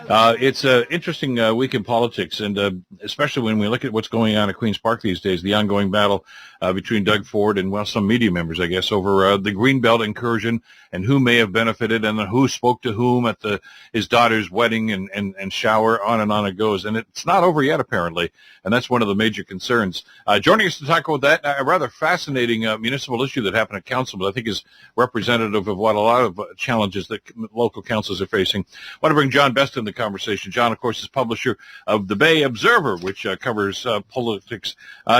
It's an interesting week in politics, and especially when we look at what's going on at Queen's Park these days, the ongoing battle between Doug Ford and, well, some media members, I guess, over the Greenbelt incursion and who may have benefited and who spoke to whom at his daughter's wedding and shower, on it goes. And it's not over yet, apparently, and that's one of the major concerns. Joining us to talk about that, a rather fascinating municipal issue that happened at council, but I think is representative of what a lot of challenges that local councils are facing. I want to bring John Best in the conversation. John, of course, is publisher of the Bay Observer, which covers politics.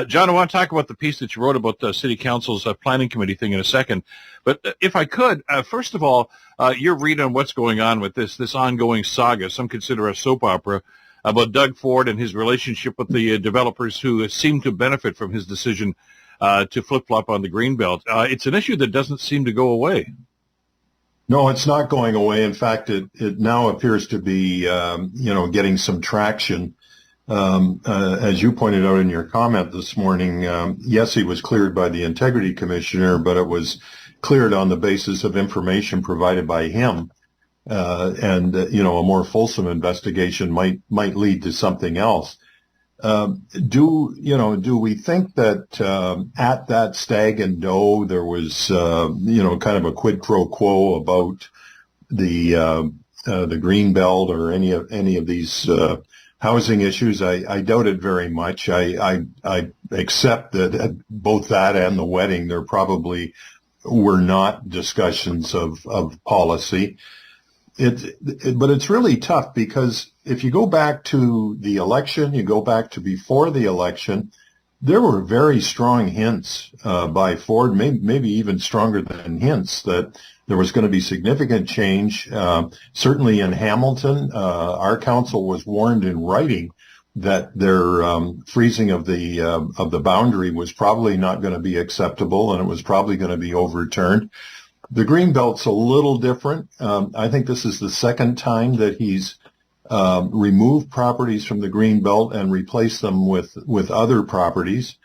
John, I want to talk about the piece that you wrote about the City Council's planning committee thing in a second. But if I could, first of all, your read on what's going on with this ongoing saga, some consider a soap opera, about Doug Ford and his relationship with the developers who seem to benefit from his decision to flip-flop on the Greenbelt. It's an issue that doesn't seem to go away. No, it's not going away. In fact, it now appears to be, getting some traction. As you pointed out in your comment this morning, yes, he was cleared by the Integrity Commissioner, but it was cleared on the basis of information provided by him. A more fulsome investigation might lead to something else. Do we think that at that Stag and Doe there was kind of a quid pro quo about the Greenbelt or any of these housing issues? I doubt it very much. I accept that both that and the wedding there probably were not discussions of policy. But it's really tough because if you go back to the election, you go back to before the election, there were very strong hints by Ford, maybe even stronger than hints, that there was going to be significant change. Certainly in Hamilton, our council was warned in writing that their freezing of the boundary was probably not going to be acceptable, and it was probably going to be overturned. The Greenbelt's a little different. I think this is the second time that he's removed properties from the Greenbelt and replaced them with other properties.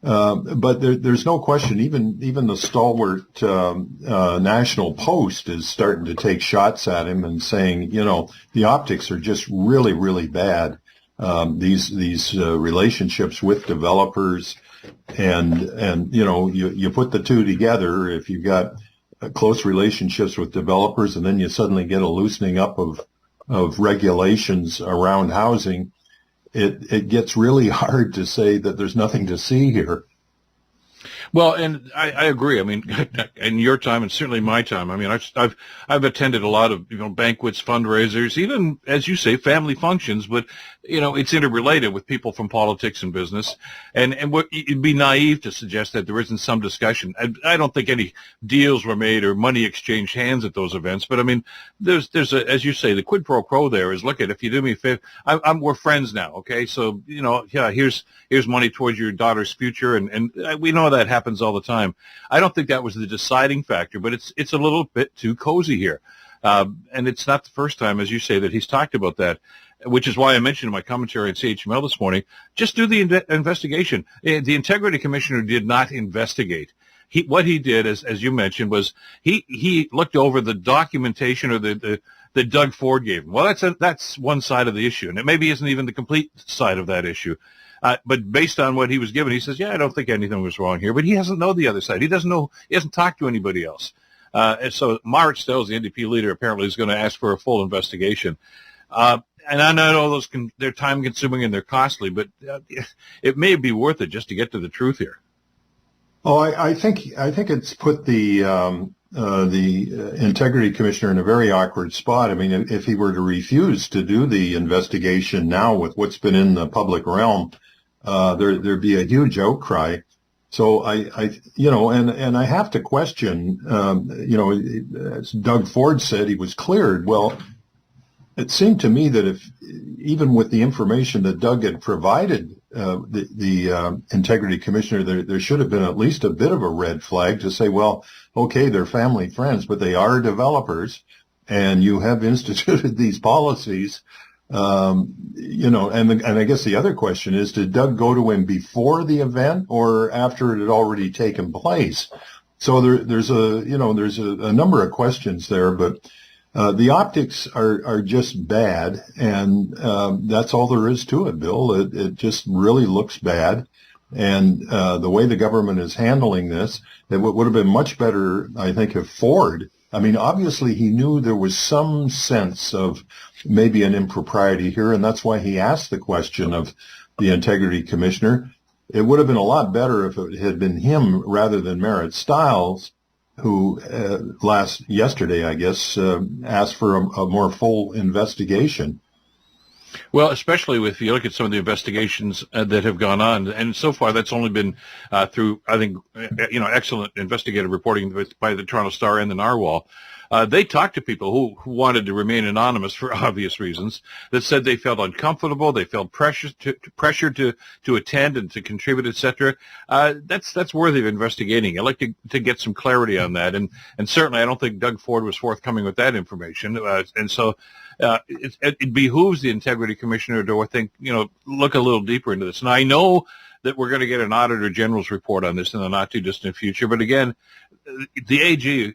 But there's no question, even the stalwart National Post is starting to take shots at him and saying, the optics are just really, really bad. These relationships with developers, and you put the two together. If you've got close relationships with developers, and then you suddenly get a loosening up of regulations around housing, it gets really hard to say that there's nothing to see here. Well, and I agree. I mean, in your time and certainly my time, I mean, I've attended a lot of banquets, fundraisers, even, as you say, family functions. But it's interrelated with people from politics and business, and it'd be naive to suggest that there isn't some discussion. I don't think any deals were made or money exchanged hands at those events. But I mean, there's as you say, the quid pro quo there is, look, if you do me a favor, we're friends now, okay? So here's money towards your daughter's future, and we know that happens all the time. I don't think that was the deciding factor, but it's a little bit too cozy here. And it's not the first time, as you say, that he's talked about that, which is why I mentioned in my commentary on CHML this morning, just do the investigation. The Integrity Commissioner did not investigate. What he did, as you mentioned, was he looked over the documentation or that Doug Ford gave him. Well, that's one side of the issue, and it maybe isn't even the complete side of that issue. But based on what he was given, he says, I don't think anything was wrong here. But he doesn't know the other side. He doesn't know. He hasn't talked to anybody else. And so Marit Stiles, the NDP leader, apparently is going to ask for a full investigation. And I know those they're time-consuming and they're costly, but it may be worth it just to get to the truth here. Oh, I think it's put the Integrity Commissioner in a very awkward spot. I mean, if he were to refuse to do the investigation now with what's been in the public realm, there'd be a huge outcry. So I have to question, as Doug Ford said, he was cleared. Well, it seemed to me that if, even with the information that Doug had provided the Integrity Commissioner, there should have been at least a bit of a red flag to say, well, okay, they're family friends, but they are developers, and you have instituted these policies. And I guess the other question is, did Doug go to him before the event or after it had already taken place? So there's a number of questions there, but The optics are just bad, and that's all there is to it, Bill. It just really looks bad. And the way the government is handling this, it would have been much better, I think, if Ford, I mean, obviously he knew there was some sense of maybe an impropriety here, and that's why he asked the question of the integrity commissioner. It would have been a lot better if it had been him rather than Merritt Stiles, who yesterday, I guess, asked for a more full investigation. Well, especially if you look at some of the investigations that have gone on, and so far that's only been through, I think, excellent investigative reporting by the Toronto Star and the Narwhal. They talked to people who wanted to remain anonymous for obvious reasons, that said they felt uncomfortable, they felt pressured to attend and to contribute, etc. That's worthy of investigating. I'd like to get some clarity on that, and certainly I don't think Doug Ford was forthcoming with that information, and so. It behooves the integrity commissioner to, I think, look a little deeper into this. And I know that we're going to get an auditor general's report on this in the not too distant future. But again, the AG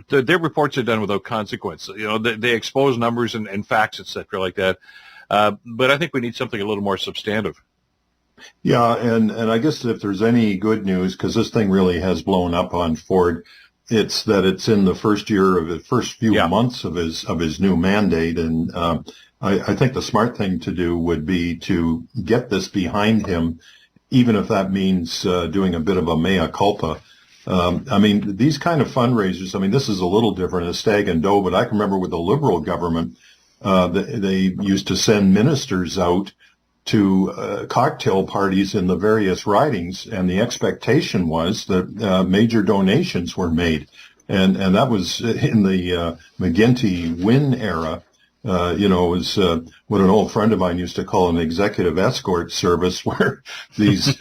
their reports are done without consequence. They expose numbers and facts, etc., like that. But I think we need something a little more substantive. Yeah, and I guess if there's any good news, because this thing really has blown up on Ford, it's that it's in the first few months of his new mandate, and I think the smart thing to do would be to get this behind him, even if that means doing a bit of a mea culpa. I mean, these kind of fundraisers, I mean, this is a little different as Stag and Doe, but I can remember with the Liberal government, they used to send ministers out to cocktail parties in the various ridings, and the expectation was that major donations were made, and that was in the McGuinty-Wynne era. It was what an old friend of mine used to call an executive escort service, where these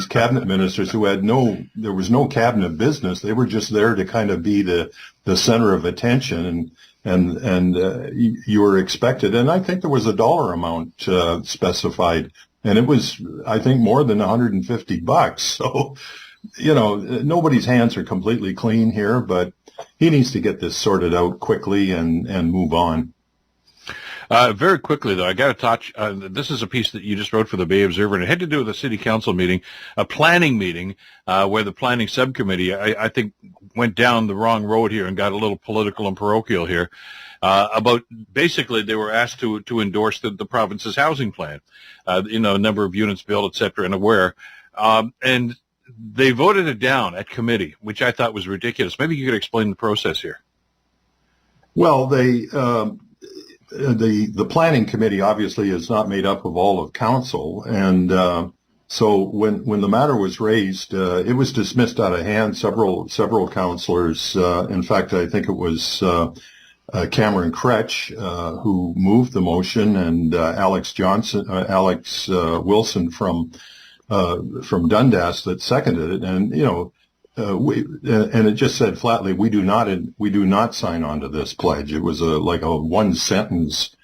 cabinet ministers who had there was no cabinet business, they were just there to kind of be the center of attention, and you were expected. And I think there was a dollar amount specified, and it was, I think, more than $150. So, nobody's hands are completely clean here, but he needs to get this sorted out quickly and move on. Very quickly, though, I got to touch. This is a piece that you just wrote for the Bay Observer, and it had to do with a city council meeting, a planning meeting, where the planning subcommittee, I think, went down the wrong road here and got a little political and parochial here. About basically, they were asked to endorse the province's housing plan, number of units built, et cetera, and where. And they voted it down at committee, which I thought was ridiculous. Maybe you could explain the process here. Well, the planning committee obviously is not made up of all of council, and so when the matter was raised, it was dismissed out of hand. Several councillors, in fact, I think it was Cameron Kretsch who moved the motion, and Alex Wilson from Dundas that seconded it, and and it just said flatly, we do not sign on to this pledge. It was like a one sentence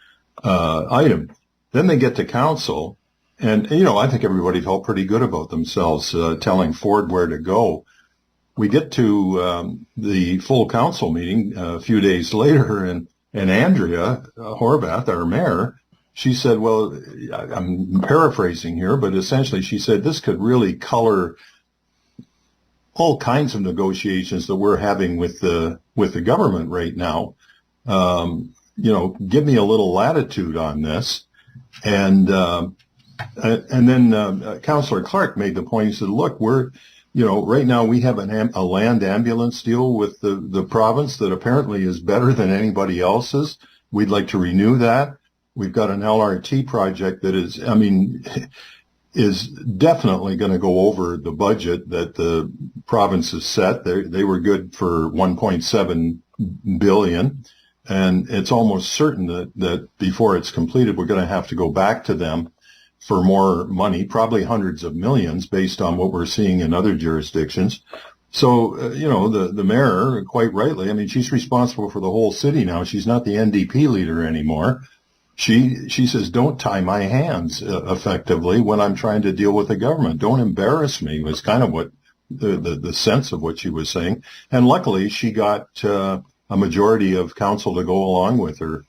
item. Then they get to council, and I think everybody felt pretty good about themselves telling Ford where to go. We get to the full council meeting a few days later, and Andrea Horvath, our mayor, she said, well, I'm paraphrasing here, but essentially she said this could really color all kinds of negotiations that we're having with the government right now. Give me a little latitude on this. And then Councillor Clark made the point. He said, look, we're, right now we have a land ambulance deal with the province that apparently is better than anybody else's. We'd like to renew that. We've got an LRT project that is definitely going to go over the budget that the province has set. They were good for $1.7 billion, and it's almost certain that before it's completed, we're going to have to go back to them for more money, probably hundreds of millions, based on what we're seeing in other jurisdictions. So, the mayor, quite rightly, she's responsible for the whole city now. She's not the NDP leader anymore. She says, don't tie my hands effectively when I'm trying to deal with the government. Don't embarrass me, was kind of what the sense of what she was saying. And luckily, she got a majority of council to go along with her.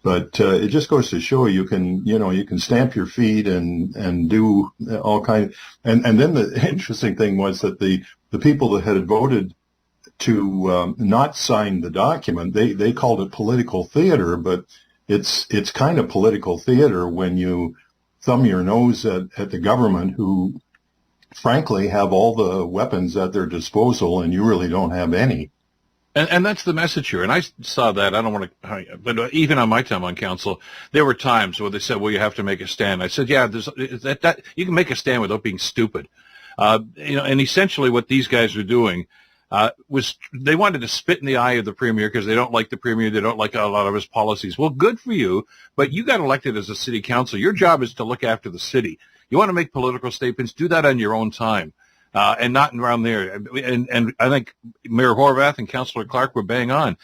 But it just goes to show you can stamp your feet and do all kinds. And then the interesting thing was that the people that had voted to not sign the document, they called it political theater, but it's kind of political theater when you thumb your nose at the government, who frankly have all the weapons at their disposal and you really don't have any. And that's the message here. And I saw that. I don't want to, but even on my time on council, there were times where they said, well, you have to make a stand. I said, yeah, that you can make a stand without being stupid. And essentially what these guys are doing was they wanted to spit in the eye of the premier because they don't like the premier. They don't like a lot of his policies. Well, good for you, but you got elected as a city council. Your job is to look after the city. You want to make political statements, do that on your own time. And not around there. And I think Mayor Horvath and Councillor Clark were bang on.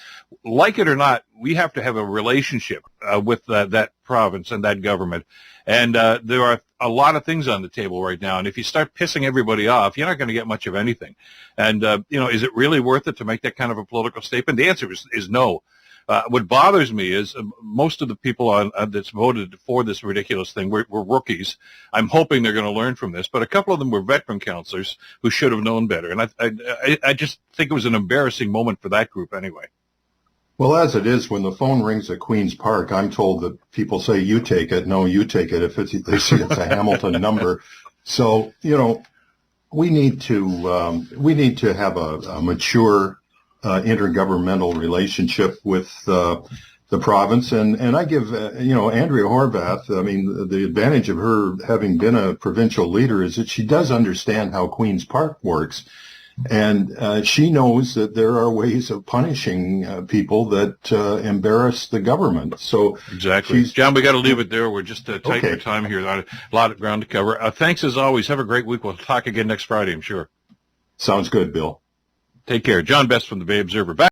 Like it or not, we have to have a relationship with that province and that government. And there are a lot of things on the table right now. And if you start pissing everybody off, you're not going to get much of anything. And, is it really worth it to make that kind of a political statement? The answer is no. What bothers me is most of the people that's voted for this ridiculous thing were rookies. I'm hoping they're going to learn from this, but a couple of them were veteran councilors who should have known better. And I just think it was an embarrassing moment for that group anyway. Well, as it is, when the phone rings at Queen's Park, I'm told that people say, you take it. No, you take it if they see it's a Hamilton number. So, we need to have a mature intergovernmental relationship with the province, and I give Andrea Horvath, I mean, the advantage of her having been a provincial leader is that she does understand how Queen's Park works, and she knows that there are ways of punishing people that embarrass the government. So exactly, John, we got to leave it there. We're just tight for time here. A lot of ground to cover. Thanks as always. Have a great week. We'll talk again next Friday, I'm sure. Sounds good, Bill. Take care. John Best from the Bay Observer. Back